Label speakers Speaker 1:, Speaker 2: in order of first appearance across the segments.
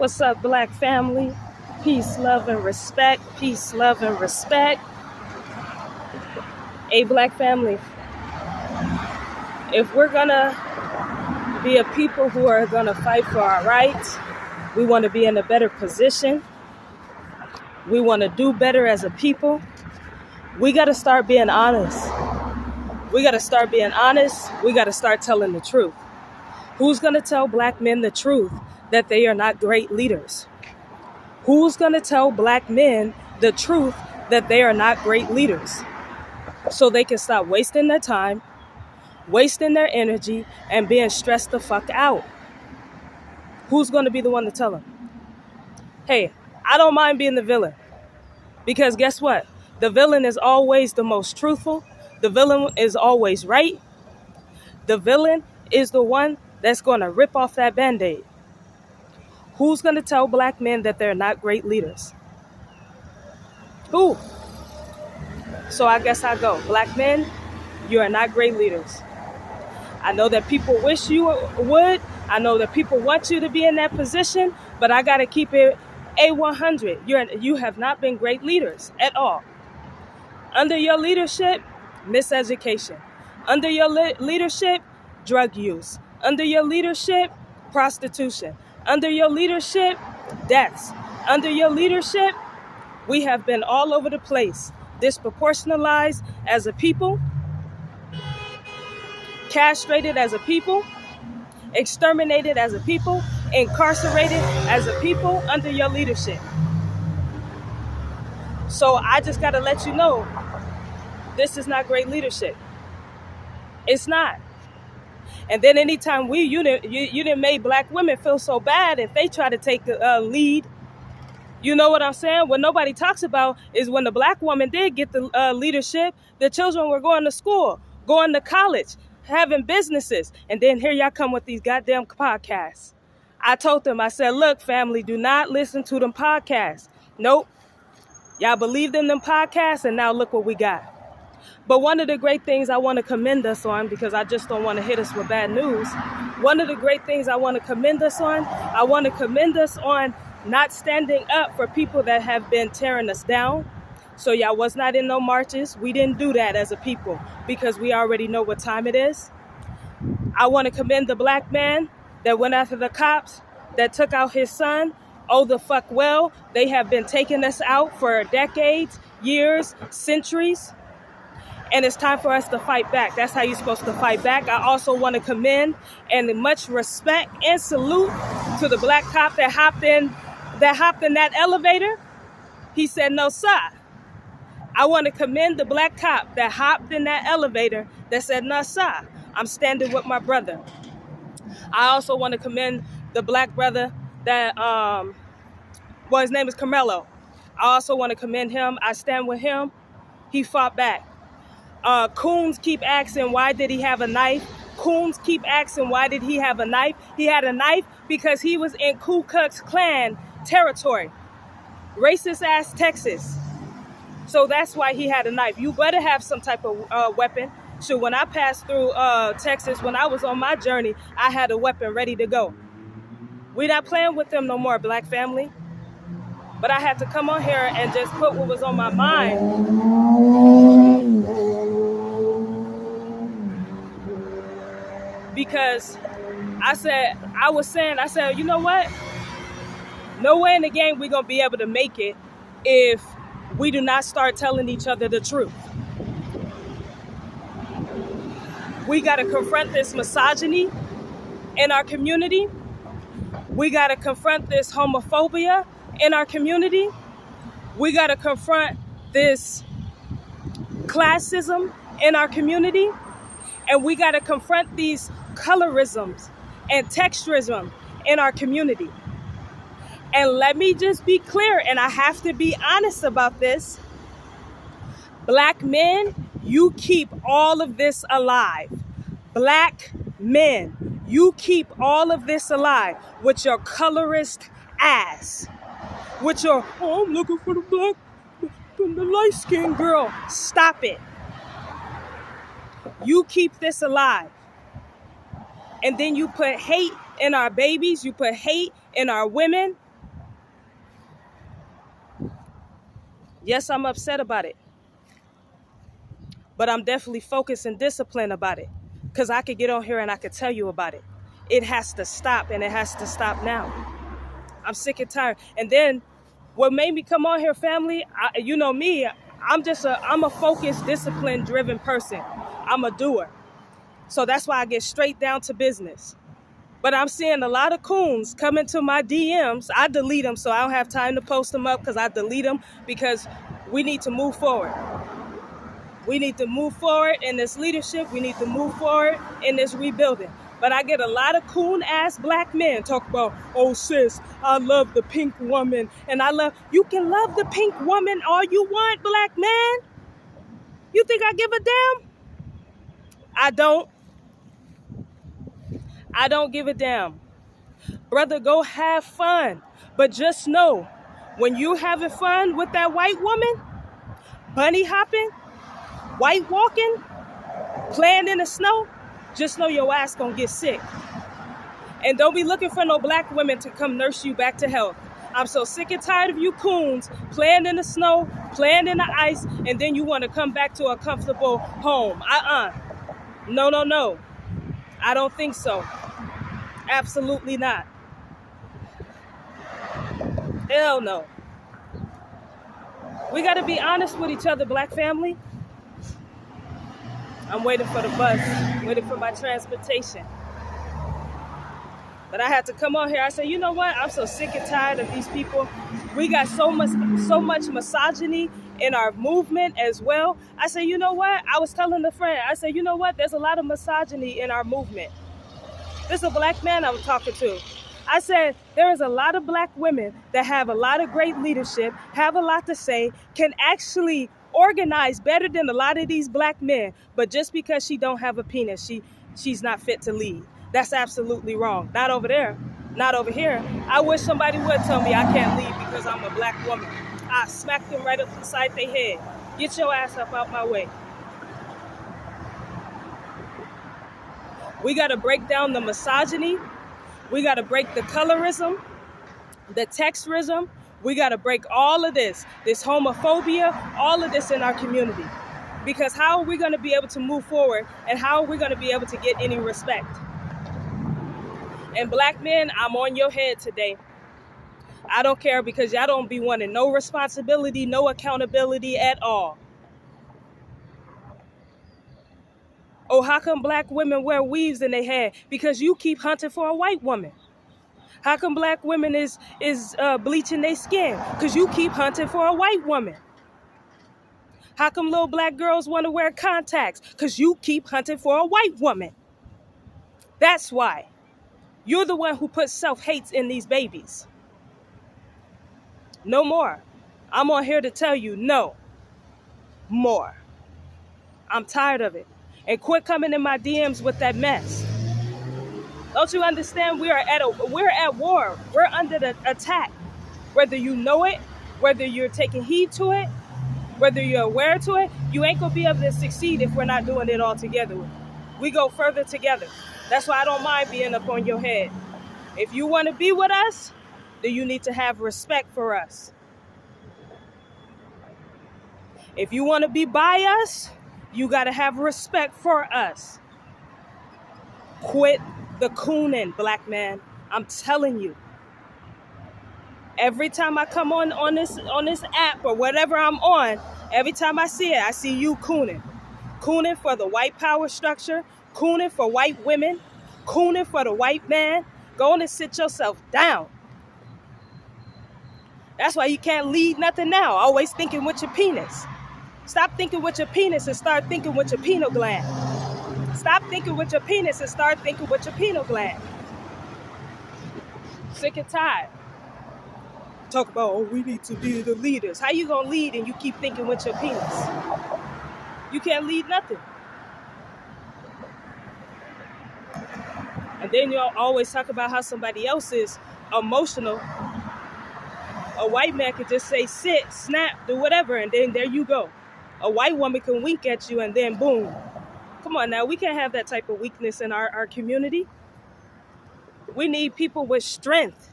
Speaker 1: What's up, Black family? Peace, love, and respect. Peace, love, and respect. Hey, Black family, if we're gonna be a people who are gonna fight for our rights, we want to be in a better position, we want to do better as a people, we got to start being honest. We got to start being honest. We got to start telling the truth. Who's going to tell Black men the truth that they are not great leaders? Who's going to tell Black men the truth that they are not great leaders? So they can stop wasting their time, wasting their energy, and being stressed the fuck out. Who's going to be the one to tell them? Hey, I don't mind being the villain. Because guess what? The villain is always the most truthful. The villain is always right. The villain is the one that's going to rip off that Band-Aid. Who's going to tell Black men that they're not great leaders? Who? So I guess I go. Black men, you are not great leaders. I know that people wish you would. I know that people want you to be in that position, but I got to keep it A100. You have not been great leaders at all. Under your leadership, miseducation. Under your leadership, drug use. Under your leadership, prostitution. Under your leadership, deaths. Under your leadership, we have been all over the place, disproportionalized as a people, castrated as a people, exterminated as a people, incarcerated as a people under your leadership. So I just got to let you know, this is not great leadership. It's not. And then anytime you didn't make Black women feel so bad if they try to take the lead. You know what I'm saying? What nobody talks about is when the Black woman did get the leadership, the children were going to school, going to college, having businesses. And then here y'all come with these goddamn podcasts. I told them, I said, look, family, do not listen to them podcasts. Nope. Y'all believed in them podcasts, and now look what we got. But one of the great things I want to commend us on, because I just don't want to hit us with bad news. One of the great things I want to commend us on, not standing up for people that have been tearing us down. So y'all was not in no marches. We didn't do that as a people because we already know what time it is. I want to commend the Black man that went after the cops that took out his son. Oh, the fuck well. They have been taking us out for decades, years, centuries. And it's time for us to fight back. That's how you're supposed to fight back. I also want to commend and much respect and salute to the Black cop that hopped in that elevator. He said, no, sir. I want to commend the Black cop that hopped in that elevator that said, no, sir. I'm standing with my brother. I also want to commend the Black brother that, his name is Carmelo. I also want to commend him. I stand with him. He fought back. Coons keep asking, why did he have a knife? Coons keep asking, why did he have a knife? He had a knife because he was in Ku Klux Klan territory. Racist ass Texas. So that's why he had a knife. You better have some type of weapon. So when I passed through Texas, when I was on my journey, I had a weapon ready to go. We're not playing with them no more, Black family. But I had to come on here and just put what was on my mind. Because I said, you know what? No way in the game we're going to be able to make it if we do not start telling each other the truth. We got to confront this misogyny in our community. We got to confront this homophobia in our community. We got to confront this classism in our community. And we got to confront these colorisms and texturism in our community. And let me just be clear, and I have to be honest about this. Black men, you keep all of this alive. Black men, you keep all of this alive with your colorist ass. With your, oh, I'm looking for the black, the light-skinned girl. Stop it. You keep this alive. And then you put hate in our babies. You put hate in our women. Yes, I'm upset about it, but I'm definitely focused and disciplined about it, because I could get on here and I could tell you about it. It has to stop, and it has to stop now. I'm sick and tired. And then what made me come on here, family, you know me, I'm a focused, discipline driven person. I'm a doer. So that's why I get straight down to business. But I'm seeing a lot of coons come into my DMs. I delete them, so I don't have time to post them up, because I delete them because we need to move forward. We need to move forward in this leadership. We need to move forward in this rebuilding. But I get a lot of coon-ass black men talk about, oh, sis, I love the pink woman. And you can love the pink woman all you want, black man. You think I give a damn? I don't. I don't give a damn. Brother, go have fun. But just know, when you having fun with that white woman, bunny hopping, white walking, playing in the snow, just know your ass gonna get sick. And don't be looking for no black women to come nurse you back to health. I'm so sick and tired of you coons playing in the snow, playing in the ice, and then you want to come back to a comfortable home. No, no, no. I don't think so. Absolutely not. Hell no. We got to be honest with each other, black family. I'm waiting for the bus, waiting for my transportation. But I had to come on here. I said, you know what? I'm so sick and tired of these people. We got so much misogyny in our movement as well. I said, you know what? I was telling a friend, I said, you know what? There's a lot of misogyny in our movement. This is a black man I was talking to. I said, there is a lot of black women that have a lot of great leadership, have a lot to say, can actually organize better than a lot of these black men. But just because she don't have a penis, she's not fit to lead. That's absolutely wrong. Not over there. Not over here. I wish somebody would tell me I can't lead because I'm a black woman. I smack them right upside their head. Get your ass up out my way. We got to break down the misogyny. We got to break the colorism, the texturism. We got to break all of this homophobia, all of this in our community. Because how are we going to be able to move forward, and how are we going to be able to get any respect? And black men, I'm on your head today. I don't care, because y'all don't be wanting no responsibility, no accountability at all. Oh, how come black women wear weaves in their hair? Because you keep hunting for a white woman. How come black women is bleaching their skin? Because you keep hunting for a white woman. How come little black girls want to wear contacts? Because you keep hunting for a white woman. That's why. You're the one who puts self-hate in these babies. No more. I'm on here to tell you no more. I'm tired of it. And quit coming in my DMs with that mess. Don't you understand? We're at war. We're under the attack. Whether you know it, whether you're taking heed to it, whether you're aware to it, you ain't gonna be able to succeed if we're not doing it all together. We go further together. That's why I don't mind being up on your head. If you want to be with us, then you need to have respect for us. If you want to be by us, you got to have respect for us. Quit the cooning, black man. I'm telling you. Every time I come on this app or whatever I'm on, every time I see it, I see you cooning. Cooning for the white power structure, cooning for white women, cooning for the white man. Go on and sit yourself down. That's why you can't lead nothing now. Always thinking with your penis. Stop thinking with your penis and start thinking with your pineal gland. Stop thinking with your penis and start thinking with your pineal gland. Sick and tired. Talk about, oh, we need to be the leaders. How you gonna lead and you keep thinking with your penis? You can't lead nothing. And then you'll always talk about how somebody else is emotional. A white man could just say, sit, snap, do whatever, and then there you go. A white woman can wink at you and then boom. Come on now, we can't have that type of weakness in our community. We need people with strength.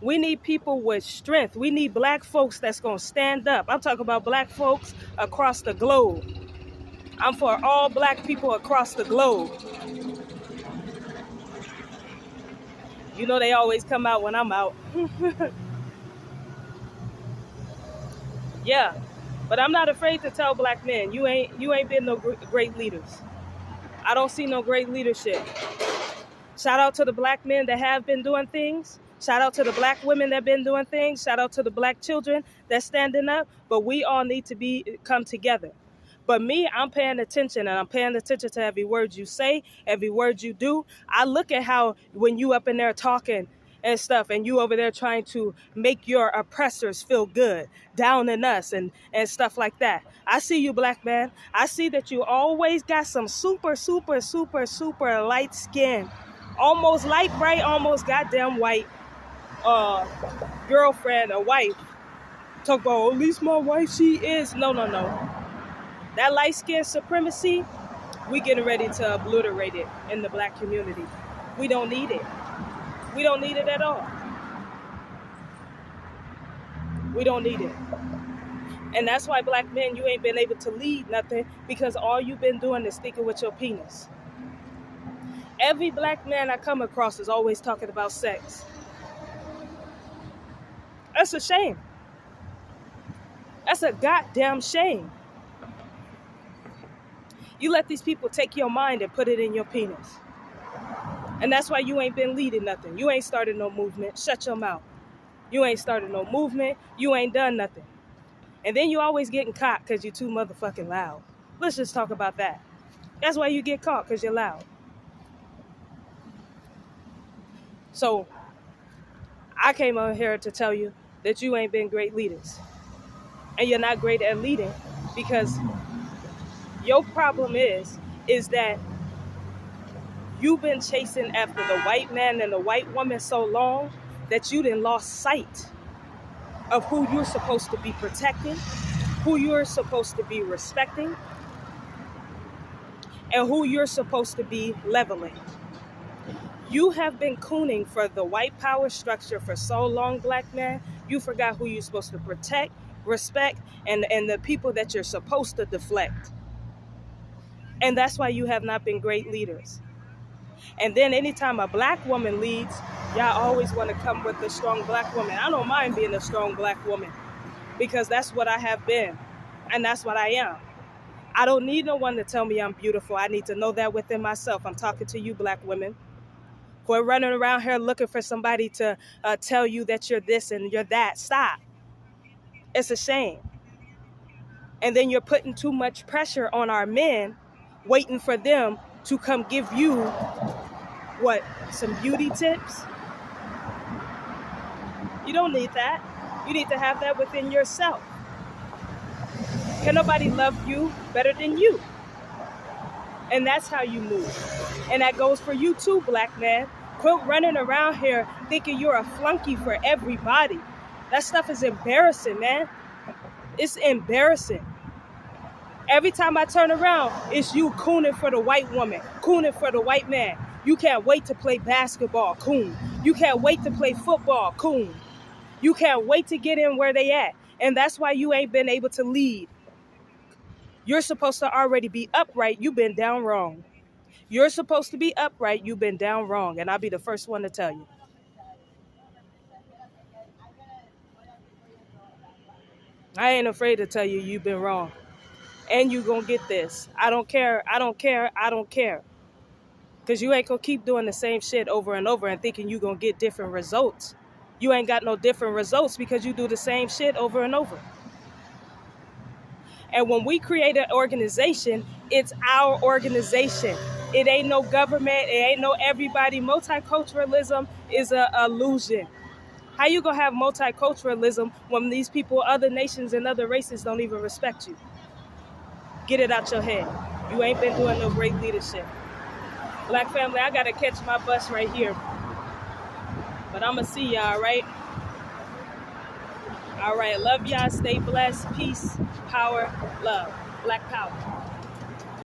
Speaker 1: We need people with strength. We need black folks that's going to stand up. I'm talking about black folks across the globe. I'm for all black people across the globe. You know they always come out when I'm out. Yeah. But I'm not afraid to tell black men, you ain't been no great leaders. I don't see no great leadership. Shout out to the black men that have been doing things. Shout out to the black women that have been doing things. Shout out to the black children that's standing up. But we all need to come together. But me, I'm paying attention, and I'm paying attention to every word you say, every word you do. I look at how when you up in there talking and stuff, and you over there trying to make your oppressors feel good, downing us and stuff like that. I see you, black man. I see that you always got some super, super, super, super light skin, almost light bright, almost goddamn white girlfriend or wife. Talk about, oh, at least my wife, she is. No. That light skin supremacy, we getting ready to obliterate it in the black community. We don't need it. We don't need it at all. We don't need it. And that's why black men, you ain't been able to lead nothing, because all you've been doing is thinking with your penis. Every black man I come across is always talking about sex. That's a shame. That's a goddamn shame. You let these people take your mind and put it in your penis. And that's why you ain't been leading nothing. You ain't started no movement. Shut your mouth. You ain't started no movement. You ain't done nothing. And then you always getting caught because you're too motherfucking loud. Let's just talk about that. That's why you get caught, because you're loud. So I came on here to tell you that you ain't been great leaders. And you're not great at leading, because your problem is that you've been chasing after the white man and the white woman so long that you done lost sight of who you're supposed to be protecting, who you're supposed to be respecting, and who you're supposed to be leveling. You have been cooning for the white power structure for so long, black man, you forgot who you're supposed to protect, respect, and the people that you're supposed to deflect. And that's why you have not been great leaders. And then anytime a black woman leads, y'all always want to come with a strong black woman. I don't mind being a strong black woman, because that's what I have been, and that's what I am. I don't need no one to tell me I'm beautiful. I need to know that within myself. I'm talking to you, black women. Quit running around here looking for somebody to tell you that you're this and you're that. Stop. It's a shame. And then you're putting too much pressure on our men, waiting for them to come give you, what, some beauty tips? You don't need that. You need to have that within yourself. Can nobody love you better than you? And that's how you move. And that goes for you too, black man. Quit running around here thinking you're a flunky for everybody. That stuff is embarrassing, man. It's embarrassing. Every time I turn around, it's you cooning for the white woman, cooning for the white man. You can't wait to play basketball, coon. You can't wait to play football, coon. You can't wait to get in where they at. And that's why you ain't been able to lead. You're supposed to already be upright. You've been down wrong. You're supposed to be upright. You've been down wrong. And I'll be the first one to tell you. I ain't afraid to tell you you've been wrong. And you gonna get this. I don't care. Because you ain't gonna keep doing the same shit over and over and thinking you gonna get different results. You ain't got no different results because you do the same shit over and over. And when we create an organization, it's our organization. It ain't no government. It ain't no everybody. Multiculturalism is an illusion. How you gonna have multiculturalism when these people, other nations and other races don't even respect you? Get it out your head. You ain't been doing no great leadership. Black family, I gotta catch my bus right here. But I'ma see y'all, right? All right, love y'all. Stay blessed. Peace, power, love. Black power.